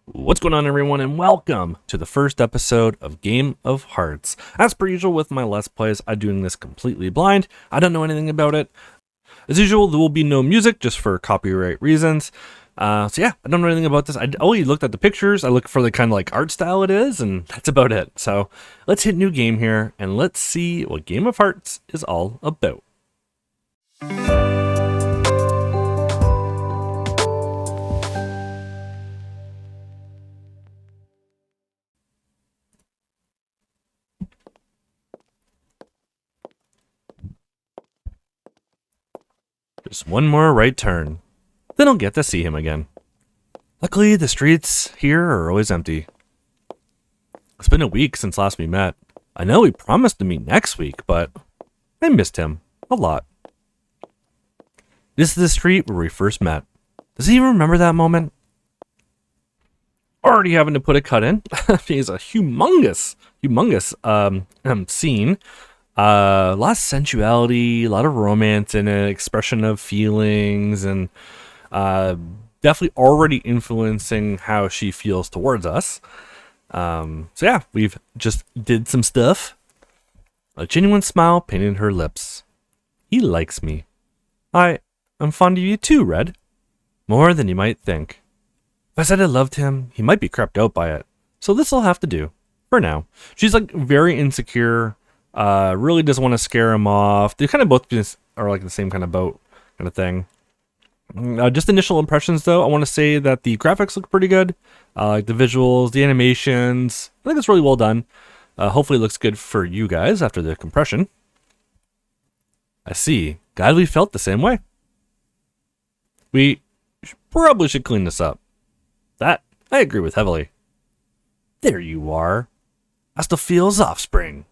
What's going on, everyone, and welcome to the first episode of Game of Hearts. As per usual with my Let's Plays, I'm doing this completely blind. I don't know anything about it. As usual, there will be no music just for copyright reasons. So yeah, I don't know anything about this. I only looked at the pictures. I looked for the kind of like art style it is, and that's about it. So let's hit new game here, and let's see what Game of Hearts is all about. Just one more right turn. Then I'll get to see him again. Luckily, the streets here are always empty. It's been a week since last we met. I know we promised to meet next week, but I missed him a lot. This is the street where we first met. Does he even remember that moment? Already having to put a cut in. It's a humongous scene. A lot of sensuality, a lot of romance in it, expression of feelings, and definitely already influencing how she feels towards us. So yeah, we've just did some stuff. A genuine smile painted her lips. He likes me. I'm fond of you too, Red. More than you might think. If I said I loved him, he might be crept out by it. So this'll have to do. For now. She's like very insecure. Really doesn't want to scare him off. They kind of both are like the same kind of boat kind of thing. Just initial impressions though, I want to say that the graphics look pretty good. Like the visuals, the animations. I think it's really well done. Hopefully it looks good for you guys after the compression. I see. Glad we felt the same way. We probably should clean this up. That I agree with heavily. There you are. Astophiel's offspring.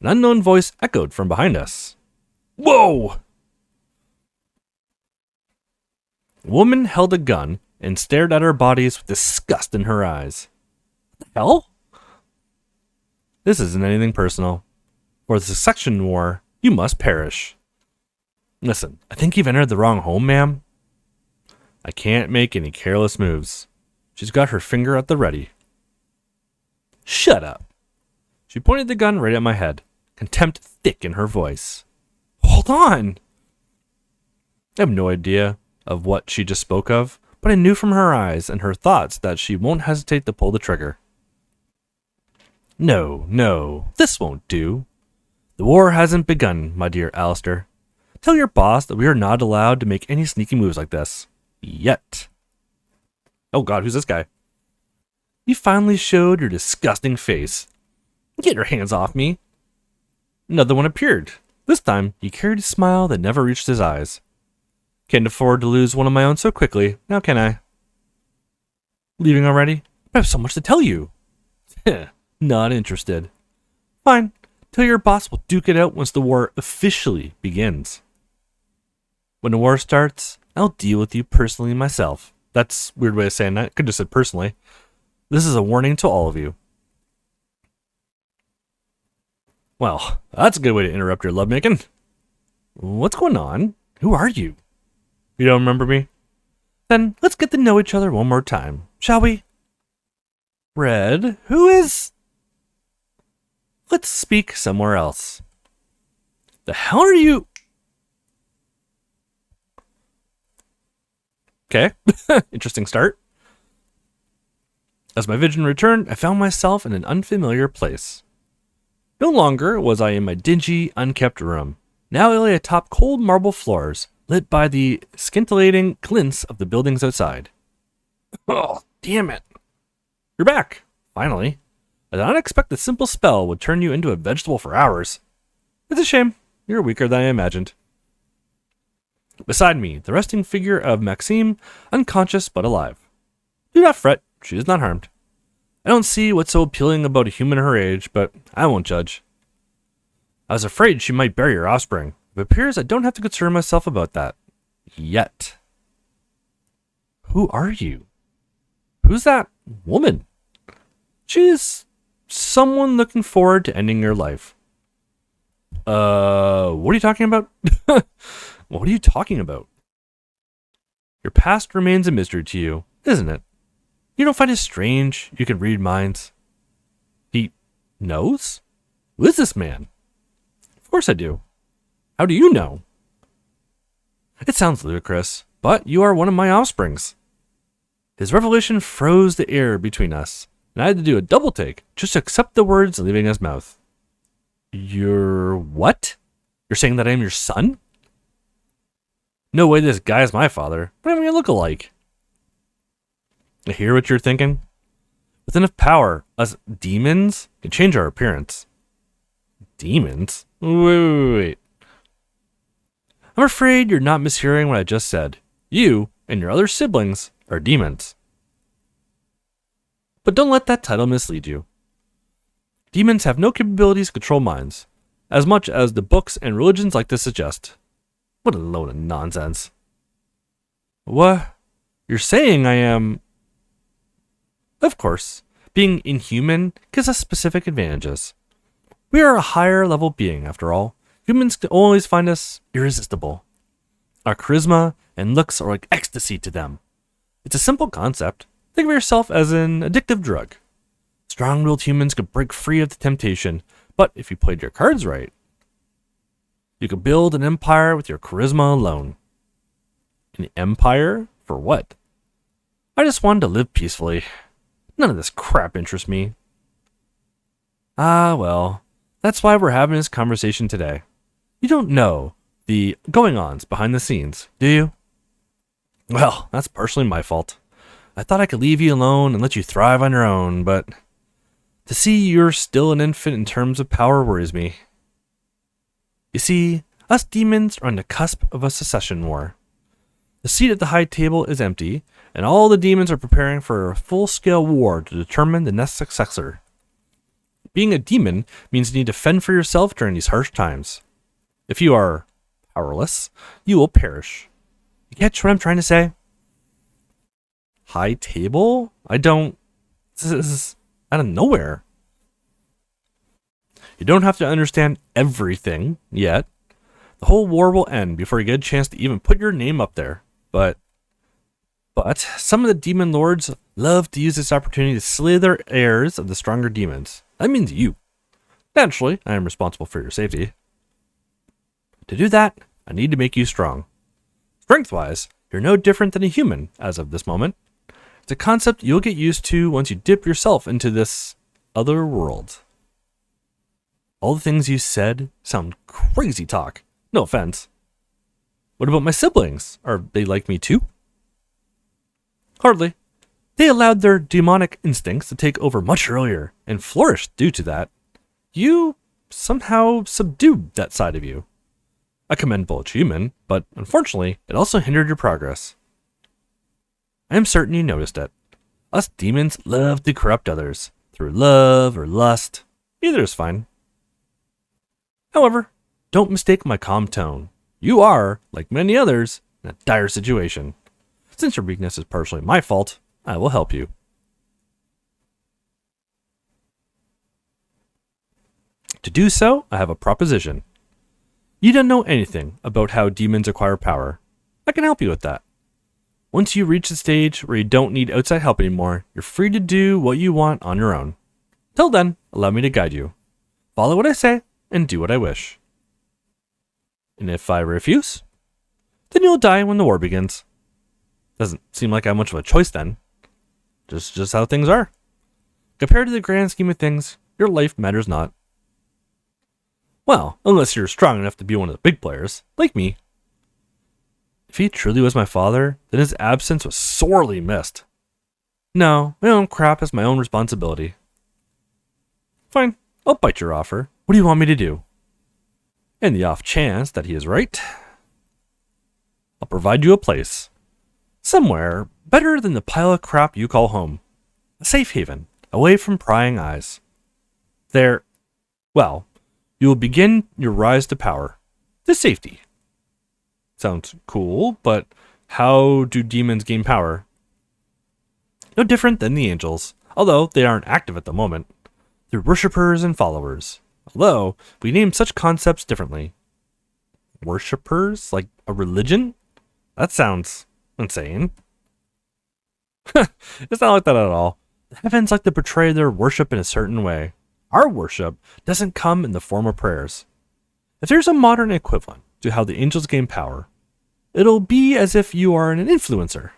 An unknown voice echoed from behind us. Whoa! A woman held a gun and stared at our bodies with disgust in her eyes. What the hell? This isn't anything personal. For the succession war, you must perish. Listen, I think you've entered the wrong home, ma'am. I can't make any careless moves. She's got her finger at the ready. Shut up. She pointed the gun right at my head, contempt thick in her voice. Hold on! I have no idea of what she just spoke of, but I knew from her eyes and her thoughts that she won't hesitate to pull the trigger. No, this won't do. The war hasn't begun, my dear Alistair. Tell your boss that we are not allowed to make any sneaky moves like this. Yet. Oh god, who's this guy? You finally showed your disgusting face. Get your hands off me. Another one appeared. This time, he carried a smile that never reached his eyes. Can't afford to lose one of my own so quickly, now can I? Leaving already? I have so much to tell you. Not interested. Fine. Tell your boss we'll duke it out once the war officially begins. When the war starts, I'll deal with you personally myself. That's a weird way of saying that. Could just said personally. This is a warning to all of you. Well, that's a good way to interrupt your lovemaking. What's going on? Who are you? You don't remember me? Then let's get to know each other one more time, shall we? Red, who is... Let's speak somewhere else. The hell are you... Okay, interesting start. As my vision returned, I found myself in an unfamiliar place. No longer was I in my dingy, unkept room. Now I lay atop cold marble floors, lit by the scintillating glints of the buildings outside. Oh, damn it. You're back, finally. I did not expect a simple spell would turn you into a vegetable for hours. It's a shame. You're weaker than I imagined. Beside me, the resting figure of Maxime, unconscious but alive. Do not fret, she is not harmed. I don't see what's so appealing about a human her age, but I won't judge. I was afraid she might bury her offspring. It appears I don't have to concern myself about that. Yet. Who are you? Who's that woman? She's someone looking forward to ending your life. What are you talking about? What are you talking about? Your past remains a mystery to you, isn't it? You don't find it strange you can read minds? He knows? Who is this man? Of course I do. How do you know? It sounds ludicrous, but you are one of my offsprings. His revelation froze the air between us, and I had to do a double take just to accept the words leaving his mouth. You're what? You're saying that I am your son? No way this guy is my father. What do we look alike? I hear what you're thinking. With enough power, us demons can change our appearance. Demons? Wait. I'm afraid you're not mishearing what I just said. You and your other siblings are demons. But don't let that title mislead you. Demons have no capabilities to control minds, as much as the books and religions like to suggest. What a load of nonsense. What? You're saying I am... Of course, being inhuman gives us specific advantages. We are a higher level being, after all. Humans can always find us irresistible. Our charisma and looks are like ecstasy to them. It's a simple concept. Think of yourself as an addictive drug. Strong-willed humans could break free of the temptation, but if you played your cards right, you could build an empire with your charisma alone. An empire? For what? I just wanted to live peacefully. None of this crap interests me. Ah, well, that's why we're having this conversation today. You don't know the going-ons behind the scenes, do you? Well, that's partially my fault. I thought I could leave you alone and let you thrive on your own, but to see you're still an infant in terms of power worries me. You see, us demons are on the cusp of a succession war. The seat at the high table is empty, and all the demons are preparing for a full-scale war to determine the next successor. Being a demon means you need to fend for yourself during these harsh times. If you are powerless, you will perish. You catch what I'm trying to say? High table? This is out of nowhere. You don't have to understand everything yet. The whole war will end before you get a chance to even put your name up there. But some of the demon lords love to use this opportunity to slay their heirs of the stronger demons. That means you. Naturally, I am responsible for your safety. To do that, I need to make you strong. Strength-wise, you're no different than a human as of this moment. It's a concept you'll get used to once you dip yourself into this other world. All the things you said sound crazy talk. No offense. What about my siblings? Are they like me too? Hardly. They allowed their demonic instincts to take over much earlier and flourished due to that. You somehow subdued that side of you. A commendable achievement, but unfortunately, it also hindered your progress. I am certain you noticed it. Us demons love to corrupt others, through love or lust. Either is fine. However, don't mistake my calm tone. You are, like many others, in a dire situation. Since your weakness is partially my fault, I will help you. To do so, I have a proposition. You don't know anything about how demons acquire power. I can help you with that. Once you reach the stage where you don't need outside help anymore, you're free to do what you want on your own. Till then, allow me to guide you. Follow what I say and do what I wish. And if I refuse, then you'll die when the war begins. Doesn't seem like I have much of a choice then. Just how things are. Compared to the grand scheme of things, your life matters not. Well, unless you're strong enough to be one of the big players, like me. If he truly was my father, then his absence was sorely missed. No, my own crap is my own responsibility. Fine, I'll bite your offer. What do you want me to do? In the off chance that he is right, I'll provide you a place. Somewhere better than the pile of crap you call home. A safe haven, away from prying eyes. There, well, you will begin your rise to power. To safety. Sounds cool, but how do demons gain power? No different than the angels, although they aren't active at the moment. They're worshippers and followers, although we name such concepts differently. Worshippers? Like a religion? That sounds insane. It's not like that at all. The heavens like to portray their worship in a certain way. Our worship doesn't come in the form of prayers. If there's a modern equivalent to how the angels gain power, it'll be as if you are an influencer.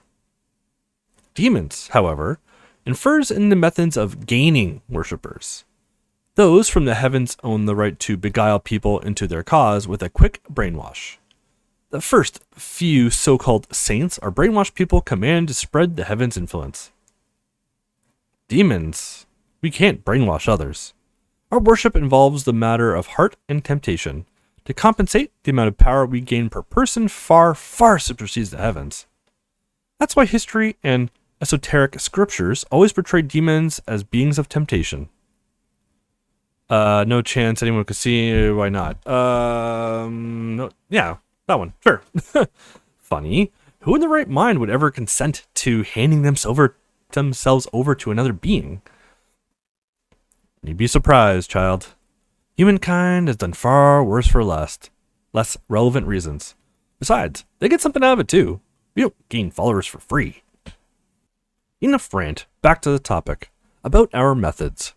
Demons, however, infers in the methods of gaining worshippers. Those from the heavens own the right to beguile people into their cause with a quick brainwash. The first few so-called saints are brainwashed people commanded to spread the heavens' influence. Demons, we can't brainwash others. Our worship involves the matter of heart and temptation. To compensate, the amount of power we gain per person far, far supersedes the heavens. That's why history and esoteric scriptures always portray demons as beings of temptation. No chance anyone could see. Why not? No, yeah, that one. Sure. Funny. Who in their right mind would ever consent to handing themselves over to another being? You'd be surprised, child. Humankind has done far worse for less relevant reasons. Besides, they get something out of it too. We don't gain followers for free. Enough rant, back to the topic. About our methods.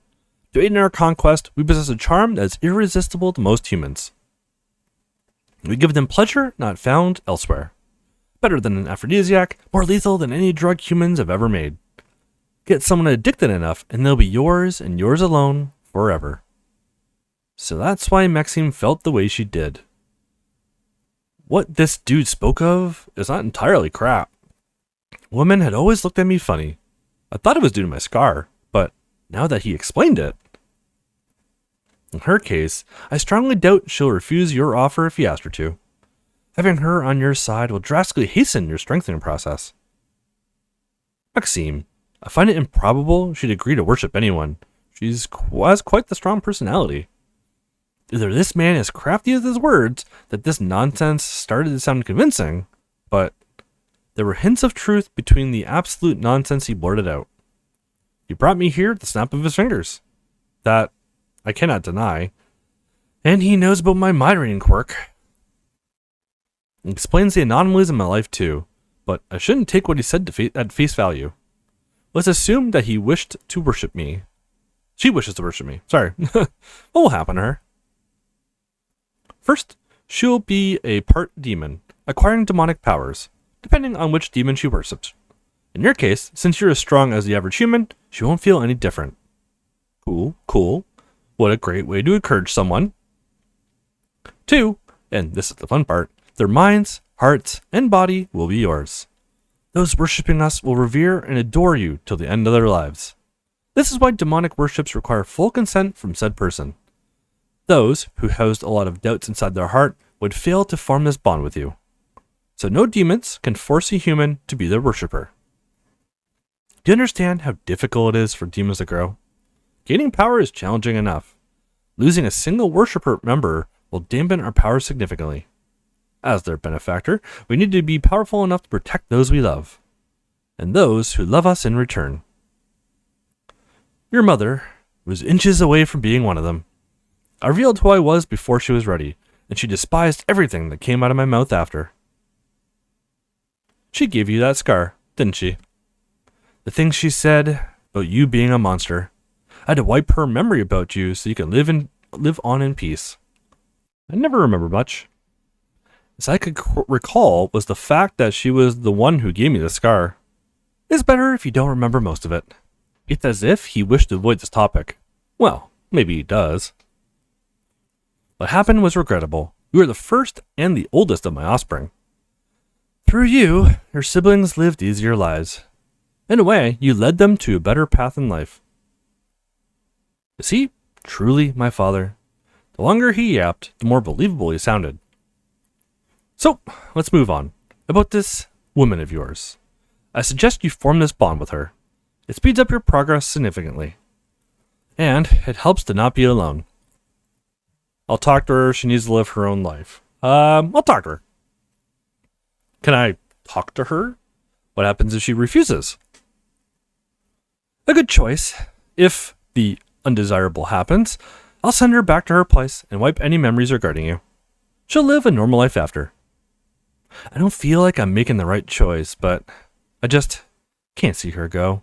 To aid in our conquest, we possess a charm that is irresistible to most humans. We give them pleasure not found elsewhere. Better than an aphrodisiac, more lethal than any drug humans have ever made. Get someone addicted enough, and they'll be yours and yours alone forever. So that's why Maxime felt the way she did. What this dude spoke of is not entirely crap. Women had always looked at me funny. I thought it was due to my scar, but now that he explained it. In her case, I strongly doubt she'll refuse your offer if you asked her to. Having her on your side will drastically hasten your strengthening process. Maxime, I find it improbable she'd agree to worship anyone. She has quite the strong personality. Either this man is crafty with his words that this nonsense started to sound convincing, but there were hints of truth between the absolute nonsense he blurted out. He brought me here at the snap of his fingers. That I cannot deny. And he knows about my mind reading quirk. He explains the anomalies in my life too, but I shouldn't take what he said at face value. Let's assume that he wished to worship me. She wishes to worship me. Sorry. What will happen to her? First, she'll be a part demon, acquiring demonic powers, depending on which demon she worships. In your case, since you're as strong as the average human, she won't feel any different. Cool. What a great way to encourage someone. 2, and this is the fun part, their minds, hearts, and body will be yours. Those worshipping us will revere and adore you till the end of their lives. This is why demonic worships require full consent from said person. Those who housed a lot of doubts inside their heart would fail to form this bond with you. So no demons can force a human to be their worshipper. Do you understand how difficult it is for demons to grow? Gaining power is challenging enough. Losing a single worshipper member will dampen our power significantly. As their benefactor, we need to be powerful enough to protect those we love, and those who love us in return. Your mother was inches away from being one of them. I revealed who I was before she was ready, and she despised everything that came out of my mouth after. She gave you that scar, didn't she? The things she said about you being a monster. I had to wipe her memory about you so you can live on in peace. I never remember much. As I could recall was the fact that she was the one who gave me the scar. It's better if you don't remember most of it. It's as if he wished to avoid this topic. Well, maybe he does. What happened was regrettable. You were the first and the oldest of my offspring. Through you, your siblings lived easier lives. In a way, you led them to a better path in life. Is he truly my father? The longer he yapped, the more believable he sounded. So, let's move on. About this woman of yours. I suggest you form this bond with her. It speeds up your progress significantly. And it helps to not be alone. I'll talk to her. She needs to live her own life. I'll talk to her. Can I talk to her? What happens if she refuses? A good choice. If the undesirable happens, I'll send her back to her place and wipe any memories regarding you. She'll live a normal life after. I don't feel like I'm making the right choice, but I just Can't see her go.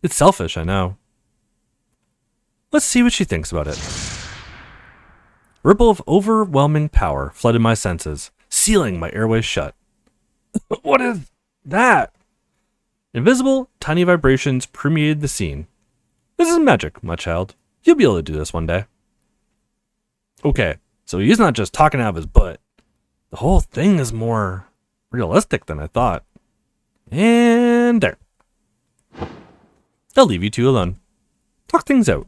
It's selfish, I know. Let's see what she thinks about it. A ripple of overwhelming power flooded my senses, sealing my airways shut. What is that? Invisible, tiny vibrations permeated the scene. This is magic, my child. You'll be able to do this one day. Okay, so he's not just talking out of his butt. The whole thing is more realistic than I thought. And there. I'll leave you two alone. Talk things out.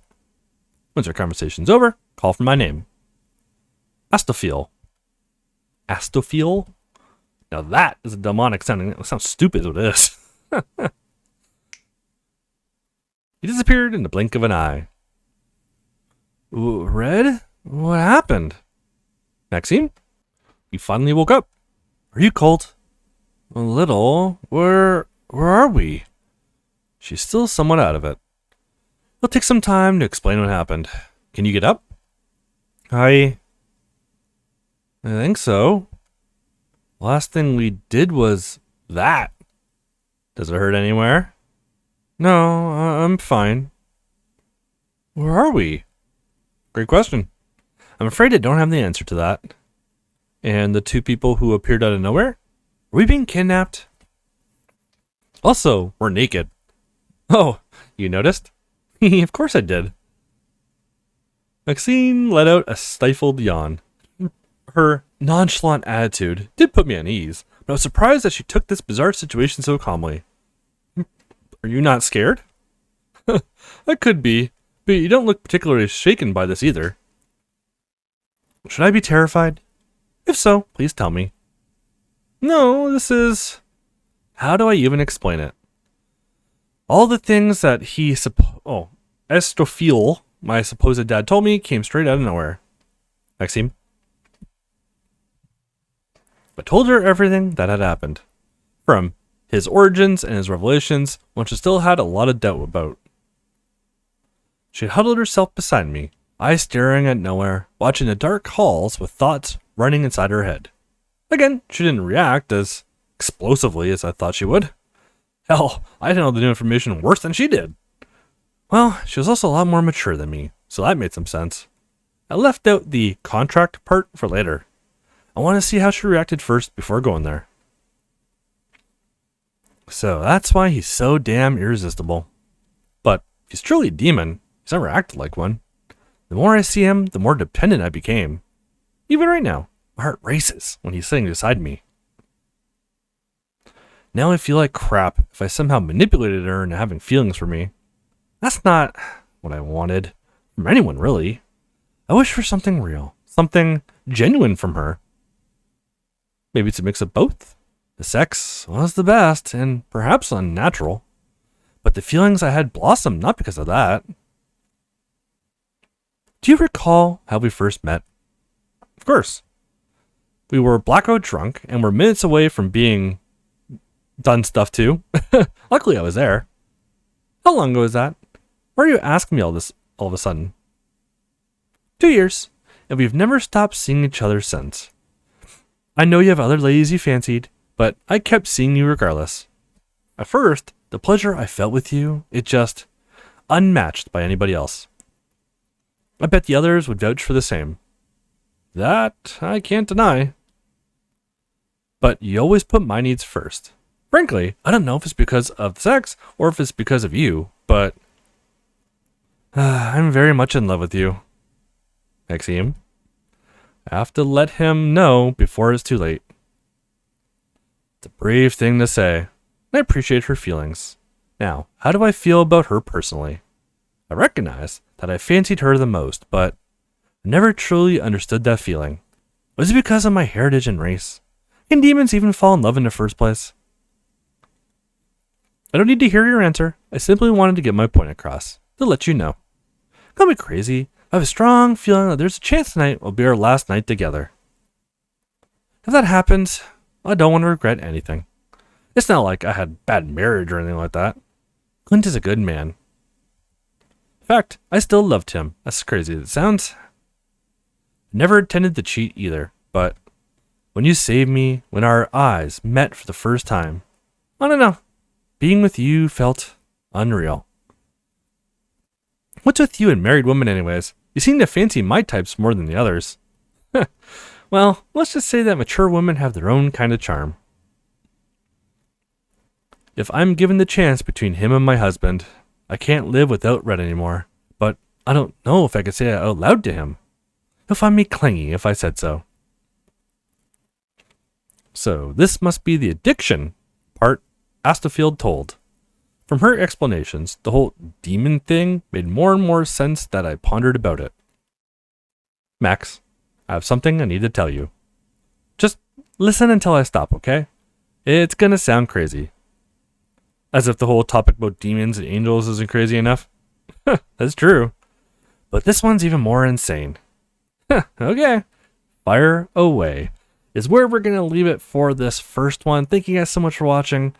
Once our conversation's over, call for my name. Astophiel. Astophiel? Now that is a demonic sounding. It sounds stupid as it is. He disappeared in the blink of an eye. Ooh, Red? What happened? Maxime? You finally woke up. Are you cold? A little. Where are we? She's still somewhat out of it. It'll take some time to explain what happened. Can you get up? I think so. Last thing we did was that. Does it hurt anywhere? No, I'm fine. Where are we? Great question. I'm afraid I don't have the answer to that. And the two people who appeared out of nowhere? Are we being kidnapped? Also, we're naked. Oh, you noticed? Of course I did. Maxine let out a stifled yawn. Her nonchalant attitude did put me at ease, but I was surprised that she took this bizarre situation so calmly. Are you not scared? I could be, but you don't look particularly shaken by this either. Should I be terrified? If so, please tell me. No, this is... How do I even explain it? All the things that Astophiel, my supposed dad, told me came straight out of nowhere. Maxime? I told her everything that had happened. From his origins and his revelations, one she still had a lot of doubt about. She huddled herself beside me, eyes staring at nowhere, watching the dark halls with thoughts running inside her head. Again, she didn't react as explosively as I thought she would. Hell, I didn't know the new information worse than she did. Well, she was also a lot more mature than me, so that made some sense. I left out the contract part for later. I want to see how she reacted first before going there. So that's why he's so damn irresistible. But if he's truly a demon, he's never acted like one. The more I see him, the more dependent I became. Even right now, my heart races when he's sitting beside me. Now I feel like crap if I somehow manipulated her into having feelings for me. That's not what I wanted from anyone, really. I wish for something real, something genuine from her. Maybe it's a mix of both. The sex was the best and perhaps unnatural, but the feelings I had blossomed not because of that. Do you recall how we first met? Of course. We were blackout drunk and were minutes away from being done stuff to. Luckily I was there. How long ago was that? Why are you asking me all this all of a sudden? 2 years, and we've never stopped seeing each other since. I know you have other ladies you fancied, but I kept seeing you regardless. At first, the pleasure I felt with you, it just unmatched by anybody else. I bet the others would vouch for the same. That I can't deny. But you always put my needs first. Frankly, I don't know if it's because of the sex or if it's because of you, but I'm very much in love with you. Maxime? I have to let him know before it's too late. It's a brave thing to say, and I appreciate her feelings. Now, how do I feel about her personally? I recognize that I fancied her the most, but I never truly understood that feeling. Was it because of my heritage and race? Can demons even fall in love in the first place? I don't need to hear your answer. I simply wanted to get my point across, to let you know. Call me crazy. I have a strong feeling that there's a chance tonight will be our last night together. If that happens, I don't want to regret anything. It's not like I had bad marriage or anything like that. Clint is a good man. In fact, I still loved him, as crazy as it sounds. I never intended to cheat either, but when you saved me, when our eyes met for the first time, I don't know, Being with you felt unreal. What's with you and married women anyways? You seem to fancy my types more than the others. Well, let's just say that mature women have their own kind of charm. If I'm given the chance between him and my husband, I can't live without Red anymore, but I don't know if I could say it out loud to him. He'll find me clingy if I said so. So this must be the addiction part Astafeld told. From her explanations, the whole demon thing made more and more sense that I pondered about it. Max, I have something I need to tell you. Just listen until I stop, okay? It's gonna sound crazy. As if the whole topic about demons and angels isn't crazy enough. That's true. But this one's even more insane. Okay. Fire away. Is where we're going to leave it for this first one. Thank you guys so much for watching.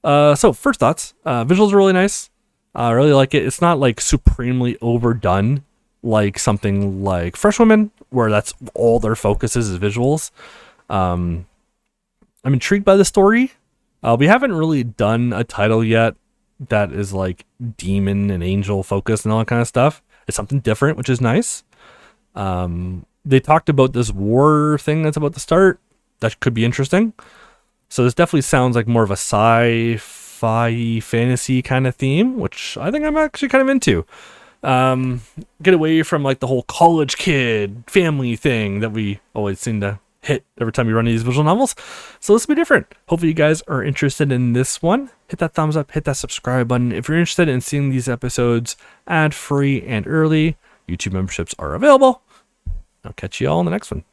So first thoughts. Visuals are really nice. I really like it. It's not like supremely overdone like something like Fresh Women, where that's all their focus is visuals. I'm intrigued by the story. We haven't really done a title yet that is like demon and angel focused and all that kind of stuff. It's something different, which is nice. They talked about this war thing that's about to start. That could be interesting. So this definitely sounds like more of a sci-fi fantasy kind of theme, which I think I'm actually kind of into. Get away from like the whole college kid family thing that we always seem to hit every time we run these visual novels. So this will be different. Hopefully you guys are interested in this one. Hit that thumbs up, hit that subscribe button. If you're interested in seeing these episodes ad-free and early, YouTube memberships are available. I'll catch you all in the next one.